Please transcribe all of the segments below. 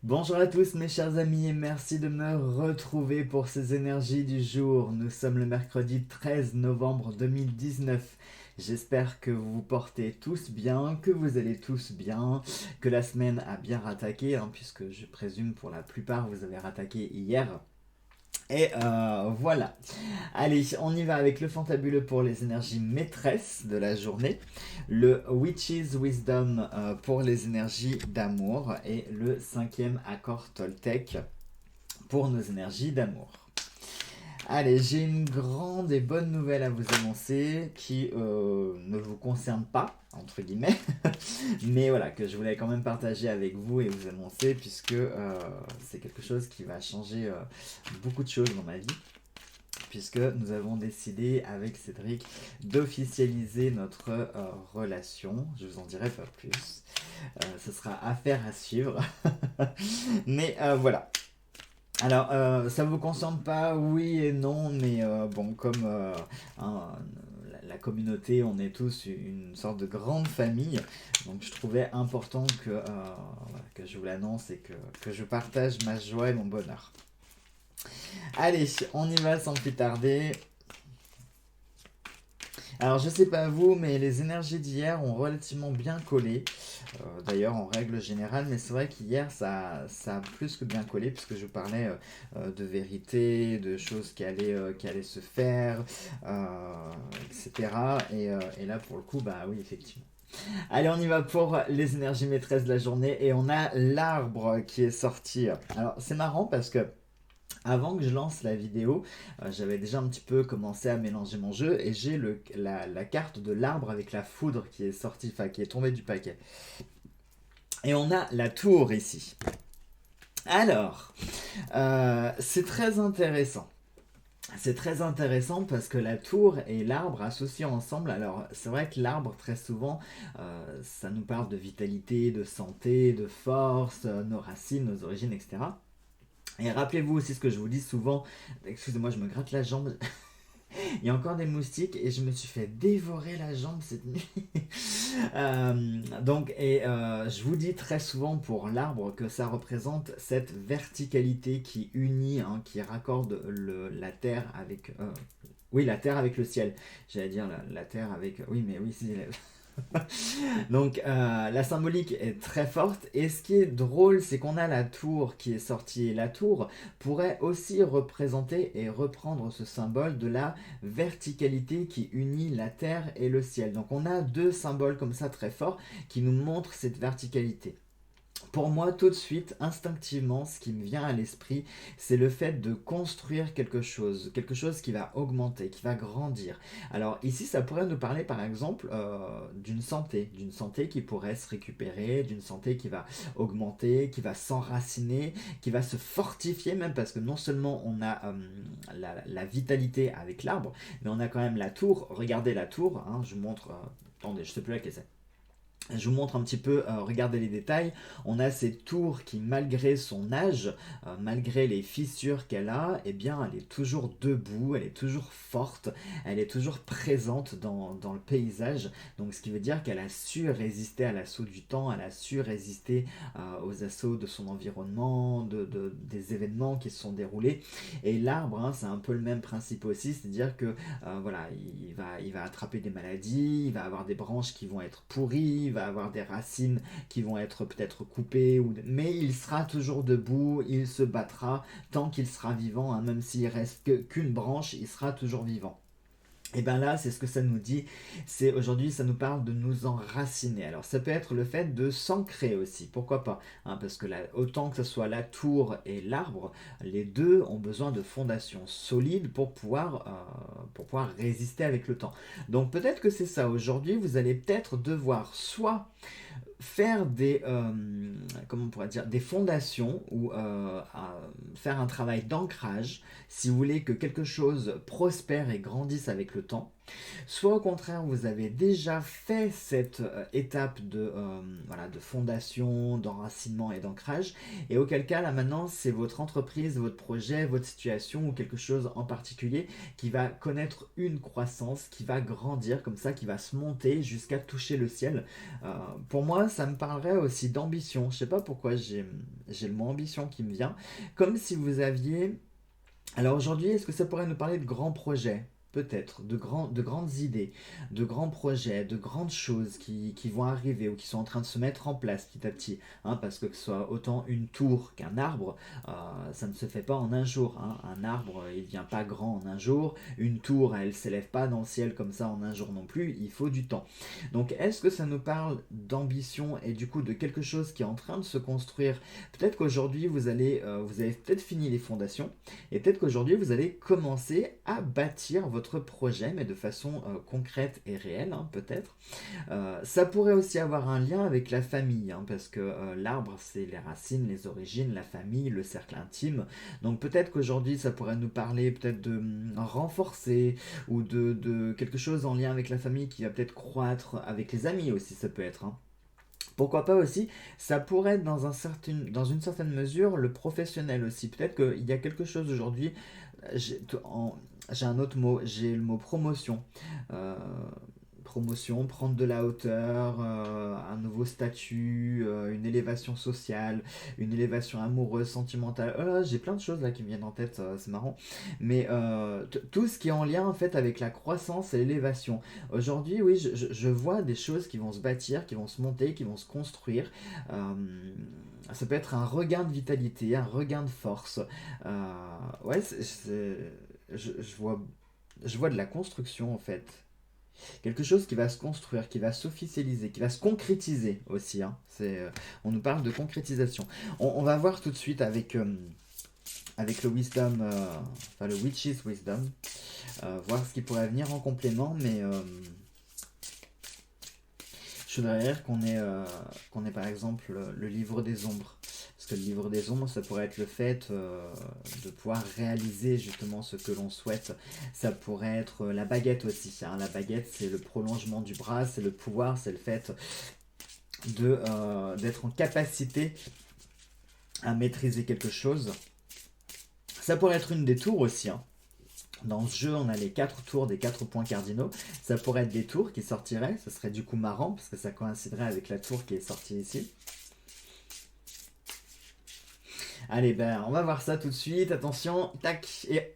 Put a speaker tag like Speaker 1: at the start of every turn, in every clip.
Speaker 1: Bonjour à tous mes chers amis et merci de me retrouver pour ces énergies du jour. Nous sommes le mercredi 13 novembre 2019. J'espère que vous vous portez tous bien, que vous allez tous bien, que la semaine a bien rattaqué, puisque je présume pour la plupart vous avez rattaqué hier. Et voilà. Allez, on y va avec le fantabuleux pour les énergies maîtresses de la journée, le Witch's Wisdom pour les énergies d'amour et le cinquième accord Toltec pour nos énergies d'amour. Allez, j'ai une grande et bonne nouvelle à vous annoncer qui ne vous concerne pas, entre guillemets, mais voilà, que je voulais quand même partager avec vous et vous annoncer puisque c'est quelque chose qui va changer beaucoup de choses dans ma vie puisque nous avons décidé avec Cédric d'officialiser notre relation. Je vous en dirai pas plus. Ce sera affaire à suivre. Mais voilà. Alors, ça vous concerne pas, oui et non, mais bon, comme hein, la communauté, on est tous une sorte de grande famille, donc je trouvais important voilà, que je vous l'annonce et que je partage ma joie et mon bonheur. Allez, on y va sans plus tarder. Alors je sais pas vous, mais les énergies d'hier ont relativement bien collé. D'ailleurs en règle générale, mais c'est vrai qu'hier ça a plus que bien collé puisque je parlais de vérité, de choses qui allaient se faire, etc. Et là pour le coup, bah oui effectivement. Allez, on y va pour les énergies maîtresses de la journée et on a l'arbre qui est sorti. Alors c'est marrant parce que avant que je lance la vidéo, j'avais déjà un petit peu commencé à mélanger mon jeu et j'ai la carte de l'arbre avec la foudre qui est sortie, enfin qui est tombée du paquet. Et on a la tour ici. Alors, c'est très intéressant. C'est très intéressant parce que la tour et l'arbre associés ensemble, alors c'est vrai que l'arbre très souvent, ça nous parle de vitalité, de santé, de force, nos racines, nos origines, etc. Et rappelez-vous aussi ce que je vous dis souvent, excusez-moi je me gratte la jambe, il y a encore des moustiques et je me suis fait dévorer la jambe cette nuit. Je vous dis très souvent pour l'arbre que ça représente cette verticalité qui unit, qui raccorde la terre avec... oui, la terre avec le ciel. J'allais dire la terre avec... Oui, mais oui, c'est... Donc la symbolique est très forte et ce qui est drôle c'est qu'on a la tour qui est sortie et la tour pourrait aussi représenter et reprendre ce symbole de la verticalité qui unit la terre et le ciel. Donc on a deux symboles comme ça très forts qui nous montrent cette verticalité. Pour moi, tout de suite, instinctivement, ce qui me vient à l'esprit, c'est le fait de construire quelque chose qui va augmenter, qui va grandir. Alors ici, ça pourrait nous parler par exemple d'une santé qui pourrait se récupérer, d'une santé qui va augmenter, qui va s'enraciner, qui va se fortifier même, parce que non seulement on a la vitalité avec l'arbre, mais on a quand même la tour. Regardez la tour, je vous montre, attendez, je sais plus laquelle c'est. Je vous montre un petit peu, regardez les détails. On a cette tour qui, malgré son âge, malgré les fissures qu'elle a, eh bien, elle est toujours debout, elle est toujours forte, elle est toujours présente dans le paysage. Donc, ce qui veut dire qu'elle a su résister à l'assaut du temps, elle a su résister aux assauts de son environnement, des événements qui se sont déroulés. Et l'arbre, c'est un peu le même principe aussi, c'est-à-dire que voilà, il va attraper des maladies, il va avoir des branches qui vont être pourries, il va avoir des racines qui vont être peut-être coupées, mais il sera toujours debout, il se battra tant qu'il sera vivant, même s'il reste qu'une branche, il sera toujours vivant. Et bien là, c'est ce que ça nous dit. C'est aujourd'hui, ça nous parle de nous enraciner. Alors, ça peut être le fait de s'ancrer aussi. Pourquoi pas, parce que autant que ce soit la tour et l'arbre, les deux ont besoin de fondations solides pour pouvoir résister avec le temps. Donc, peut-être que c'est ça. Aujourd'hui, vous allez peut-être devoir soit faire comment on pourrait dire, des fondations ou faire un travail d'ancrage si vous voulez que quelque chose prospère et grandisse avec le temps. Soit au contraire, vous avez déjà fait cette étape voilà, de fondation, d'enracinement et d'ancrage, et auquel cas, là maintenant, c'est votre entreprise, votre projet, votre situation ou quelque chose en particulier qui va connaître une croissance, qui va grandir comme ça, qui va se monter jusqu'à toucher le ciel. Euh, pour moi, ça me parlerait aussi d'ambition. Je sais pas pourquoi j'ai le mot ambition qui me vient. Comme si vous aviez alors aujourd'hui, est-ce que ça pourrait nous parler de grands projets? Peut-être, de grandes idées, de grands projets, de grandes choses qui vont arriver ou qui sont en train de se mettre en place petit à petit. Hein, parce que ce soit autant une tour qu'un arbre, ça ne se fait pas en un jour. Hein. Un arbre, il ne devient pas grand en un jour. Une tour, elle ne s'élève pas dans le ciel comme ça en un jour non plus. Il faut du temps. Donc est-ce que ça nous parle d'ambition et du coup de quelque chose qui est en train de se construire? Peut-être qu'aujourd'hui, vous avez peut-être fini les fondations. Et peut-être qu'aujourd'hui, vous allez commencer à bâtir votre projet, mais de façon concrète et réelle, hein, peut-être. Ça pourrait aussi avoir un lien avec la famille, hein, parce que l'arbre, c'est les racines, les origines, la famille, le cercle intime. Donc peut-être qu'aujourd'hui, ça pourrait nous parler peut-être de renforcer ou de quelque chose en lien avec la famille qui va peut-être croître avec les amis aussi, ça peut être. Hein. Pourquoi pas aussi, ça pourrait être dans une certaine mesure le professionnel aussi. Peut-être qu'il y a quelque chose aujourd'hui, j'ai j'ai un autre mot, j'ai le mot promotion. Euh, Promotion, prendre de la hauteur, un nouveau statut, une élévation sociale, une élévation amoureuse, sentimentale. Oh là, j'ai plein de choses là qui me viennent en tête, c'est marrant. Mais tout ce qui est en lien en fait avec la croissance et l'élévation. Aujourd'hui, oui, je vois des choses qui vont se bâtir, qui vont se monter, qui vont se construire. Euh, Ça peut être un regain de vitalité, un regain de force. Ouais, je vois de la construction en fait. Quelque chose qui va se construire, qui va s'officialiser, qui va se concrétiser aussi. Hein. On nous parle de concrétisation. On va voir tout de suite avec le wisdom, enfin le witch's wisdom, voir ce qui pourrait venir en complément, mais je voudrais dire qu'on ait par exemple le livre des ombres. Parce que le livre des ombres, ça pourrait être le fait de pouvoir réaliser justement ce que l'on souhaite. Ça pourrait être la baguette aussi. Hein. La baguette, c'est le prolongement du bras, c'est le pouvoir, c'est le fait d'être en capacité à maîtriser quelque chose. Ça pourrait être une des tours aussi. Hein. Dans ce jeu, on a les 4 tours des 4 points cardinaux. Ça pourrait être des tours qui sortiraient. Ce serait du coup marrant parce que ça coïnciderait avec la tour qui est sortie ici. Allez, ben, on va voir ça tout de suite. Attention, tac, et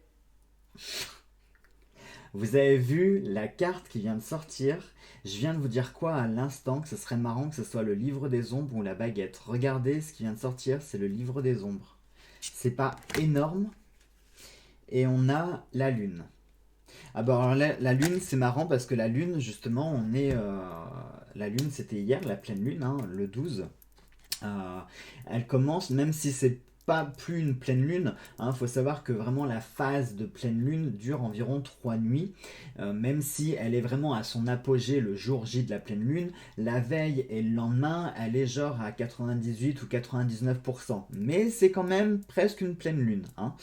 Speaker 1: vous avez vu la carte qui vient de sortir. Je viens de vous dire quoi à l'instant, que ce serait marrant que ce soit le livre des ombres ou la baguette. Regardez ce qui vient de sortir, c'est le livre des ombres. C'est pas énorme. Et on a la lune. Ah bah alors la lune, c'est marrant parce que la lune, justement, la lune, c'était hier, la pleine lune, hein, le 12. Euh, Elle commence, même si c'est pas plus une pleine lune, il faut savoir que vraiment la phase de pleine lune dure environ 3 nuits, même si elle est vraiment à son apogée le jour J de la pleine lune, la veille et le lendemain, elle est genre à 98 ou 99%, mais c'est quand même presque une pleine lune. Hein.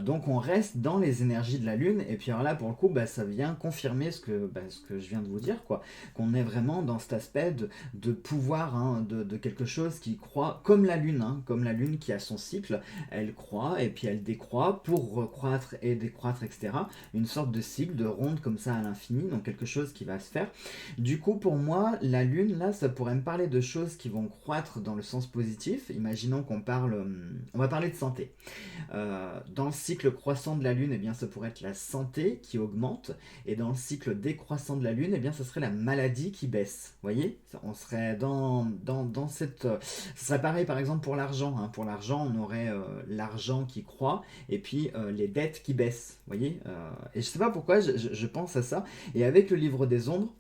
Speaker 1: Donc on reste dans les énergies de la lune, et puis alors là pour le coup, bah, ça vient confirmer ce que je viens de vous dire, quoi, qu'on est vraiment dans cet aspect de pouvoir, hein, de quelque chose qui croît comme la lune qui a son cycle, elle croît et puis elle décroît pour recroître et décroître, etc. Une sorte de cycle, de ronde comme ça à l'infini, donc quelque chose qui va se faire. Du coup, pour moi, la lune, là, ça pourrait me parler de choses qui vont croître dans le sens positif. Imaginons on va parler de santé. Dans le cycle croissant de la lune, eh bien, ça pourrait être la santé qui augmente, et dans le cycle décroissant de la lune, eh bien, ce serait la maladie qui baisse. Vous voyez, on serait dans cette... Ce serait pareil par exemple pour l'argent. Hein. Pour l'argent, on aurait l'argent qui croît et puis les dettes qui baissent. Vous voyez Et je sais pas pourquoi je pense à ça. Et avec le livre des ombres,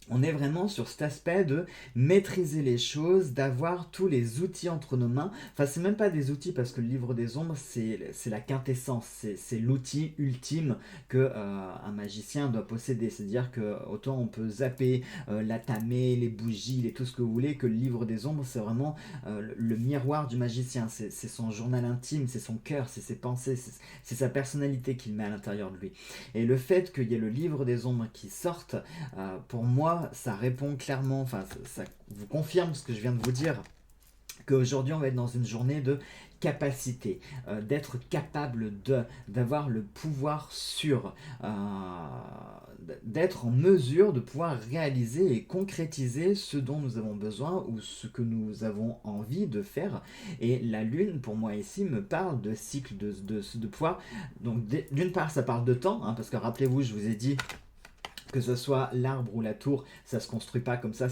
Speaker 1: On est vraiment sur cet aspect de maîtriser les choses, d'avoir tous les outils entre nos mains. Enfin, c'est même pas des outils parce que le livre des ombres, c'est la quintessence, c'est l'outil ultime que un magicien doit posséder. C'est-à-dire que autant on peut zapper la tamée, les bougies, tout ce que vous voulez, que le livre des ombres, c'est vraiment le miroir du magicien. C'est son journal intime, c'est son cœur, c'est ses pensées, c'est sa personnalité qu'il met à l'intérieur de lui. Et le fait qu'il y ait le livre des ombres qui sorte, pour moi, ça répond clairement, enfin, ça vous confirme ce que je viens de vous dire, qu'aujourd'hui, on va être dans une journée de capacité, d'être capable d'avoir le pouvoir sur, d'être en mesure de pouvoir réaliser et concrétiser ce dont nous avons besoin ou ce que nous avons envie de faire. Et la lune, pour moi ici, me parle de cycle, de pouvoir. Donc d'une part, ça parle de temps, hein, parce que rappelez-vous, je vous ai dit que ce soit l'arbre ou la tour, ça se construit pas comme ça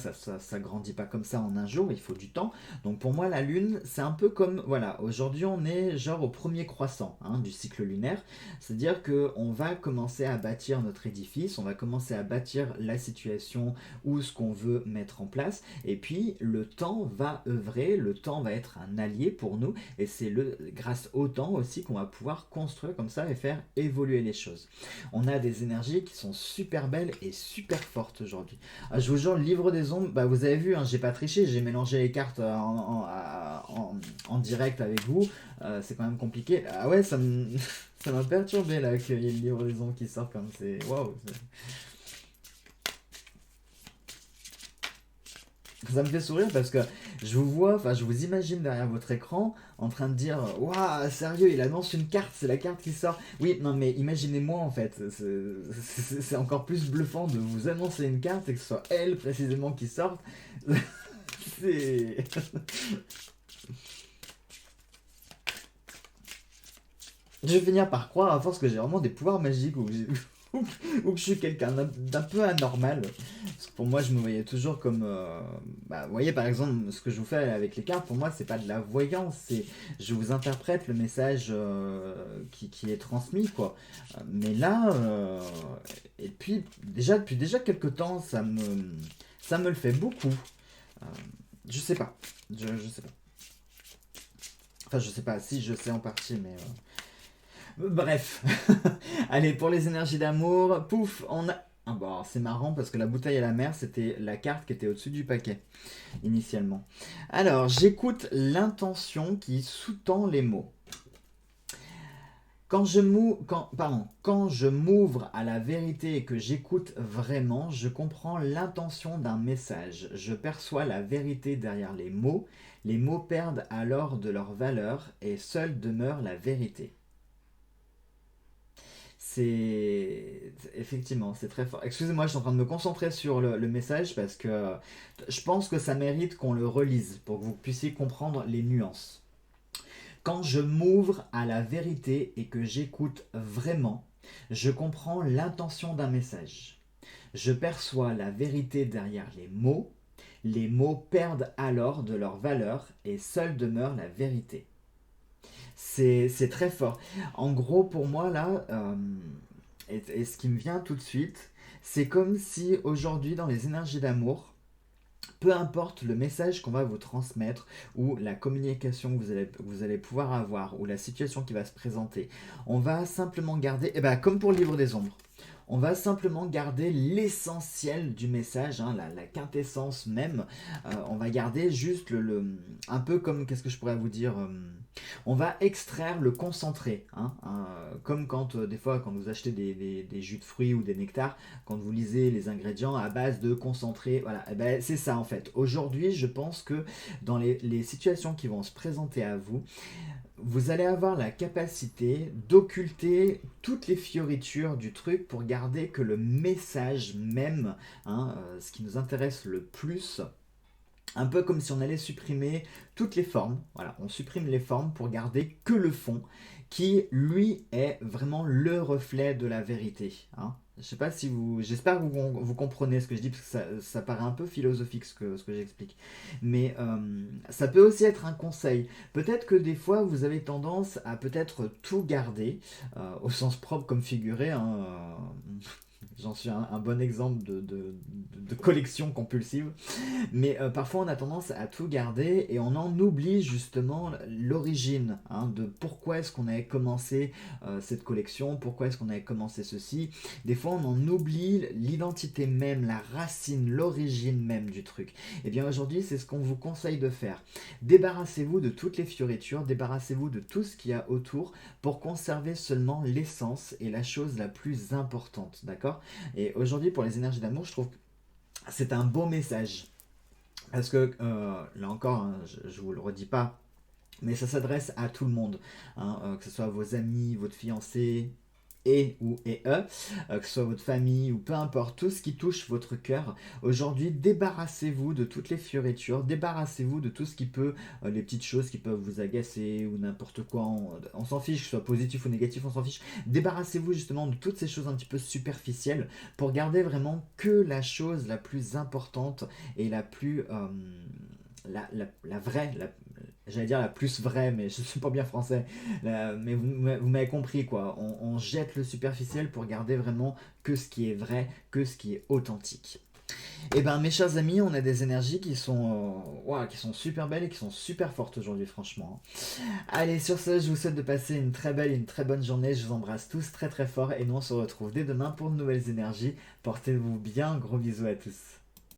Speaker 1: grandit pas comme ça en un jour, il faut du temps. Donc pour moi, la lune, c'est un peu comme, voilà, aujourd'hui on est genre au premier croissant hein, du cycle lunaire, c'est-à-dire qu'on va commencer à bâtir notre édifice, on va commencer à bâtir la situation ou ce qu'on veut mettre en place, et puis le temps va œuvrer, le temps va être un allié pour nous, et c'est grâce au temps aussi qu'on va pouvoir construire comme ça et faire évoluer les choses. On a des énergies qui sont super belles et super fortes aujourd'hui. Je vous jure, le livre des ombres, bah, vous avez vu, hein, j'ai pas triché, j'ai mélangé les cartes en direct avec vous. C'est quand même compliqué. Ah ouais, ça m'a perturbé là qu'il y ait le livre des ombres qui sort comme c'est. Waouh! Ça me fait sourire parce que je vous vois, enfin je vous imagine derrière votre écran en train de dire waouh, sérieux, il annonce une carte, c'est la carte qui sort. Oui, non mais imaginez-moi en fait, c'est encore plus bluffant de vous annoncer une carte et que ce soit elle précisément qui sorte. C'est. Je vais finir par croire à force que j'ai vraiment des pouvoirs magiques ou que, ou que je suis quelqu'un d'un peu anormal. Parce que pour moi, je me voyais toujours comme. Bah, vous voyez, par exemple, ce que je vous fais avec les cartes, pour moi, c'est pas de la voyance. C'est je vous interprète le message qui est transmis, quoi. Mais là, et puis, depuis déjà quelques temps, ça me le fait beaucoup. Euh, je sais pas. Je sais pas. Enfin, je sais pas. Si, je sais en partie, mais. Bref, allez, pour les énergies d'amour, pouf, on a... Ah bah, c'est marrant parce que la bouteille à la mer, c'était la carte qui était au-dessus du paquet, initialement. Alors, j'écoute l'intention qui sous-tend les mots. Quand je m'ouvre à la vérité et que j'écoute vraiment, je comprends l'intention d'un message. Je perçois la vérité derrière les mots. Les mots perdent alors de leur valeur et seule demeure la vérité. Effectivement, c'est très fort. Excusez-moi, je suis en train de me concentrer sur le message parce que je pense que ça mérite qu'on le relise pour que vous puissiez comprendre les nuances. Quand je m'ouvre à la vérité et que j'écoute vraiment, je comprends l'intention d'un message. Je perçois la vérité derrière les mots. Les mots perdent alors de leur valeur et seule demeure la vérité. C'est très fort. En gros, pour moi, là, et ce qui me vient tout de suite, c'est comme si aujourd'hui, dans les énergies d'amour, peu importe le message qu'on va vous transmettre ou la communication que vous allez pouvoir avoir ou la situation qui va se présenter, on va simplement garder, et ben, comme pour le livre des ombres, on va simplement garder l'essentiel du message, hein, la quintessence même. On va garder juste un peu comme, qu'est-ce que je pourrais vous dire, on va extraire le concentré, hein, comme quand des fois quand vous achetez des jus de fruits ou des nectars, quand vous lisez les ingrédients à base de concentré, voilà, et ben, c'est ça en fait. Aujourd'hui, je pense que dans les situations qui vont se présenter à vous, vous allez avoir la capacité d'occulter toutes les fioritures du truc pour garder que le message même, hein, ce qui nous intéresse le plus, un peu comme si on allait supprimer toutes les formes. Voilà, on supprime les formes pour garder que le fond, qui lui est vraiment le reflet de la vérité. Hein. Je sais pas si vous, j'espère que vous comprenez ce que je dis parce que ça paraît un peu philosophique ce que j'explique. Mais ça peut aussi être un conseil. Peut-être que des fois vous avez tendance à peut-être tout garder au sens propre comme figuré. Hein, j'en suis un bon exemple de collection compulsive. Mais parfois on a tendance à tout garder et on en oublie justement l'origine, hein, de pourquoi est-ce qu'on avait commencé cette collection, pourquoi est-ce qu'on avait commencé ceci. Des fois on en oublie l'identité même, la racine, l'origine même du truc. Et bien aujourd'hui c'est ce qu'on vous conseille de faire. Débarrassez-vous de toutes les fioritures, débarrassez-vous de tout ce qu'il y a autour pour conserver seulement l'essence et la chose la plus importante, d'accord? Et aujourd'hui pour les énergies d'amour, je trouve que c'est un beau message. Parce que, là encore, hein, je ne vous le redis pas, mais ça s'adresse à tout le monde, hein, que ce soit vos amis, votre fiancé, que ce soit votre famille ou peu importe, tout ce qui touche votre cœur. Aujourd'hui, débarrassez-vous de toutes les fioritures, débarrassez-vous de tout ce qui peut, les petites choses qui peuvent vous agacer ou n'importe quoi, on s'en fiche, que ce soit positif ou négatif, on s'en fiche. Débarrassez-vous justement de toutes ces choses un petit peu superficielles pour garder vraiment que la chose la plus importante et la plus... la vraie, j'allais dire la plus vraie, mais je ne suis pas bien français. Mais vous m'avez compris quoi. On jette le superficiel pour garder vraiment que ce qui est vrai, que ce qui est authentique. Et ben mes chers amis, on a des énergies qui sont super belles et qui sont super fortes aujourd'hui, franchement. Allez, sur ce, je vous souhaite de passer une très belle et une très bonne journée. Je vous embrasse tous très très fort et nous on se retrouve dès demain pour de nouvelles énergies. Portez-vous bien, gros bisous à tous.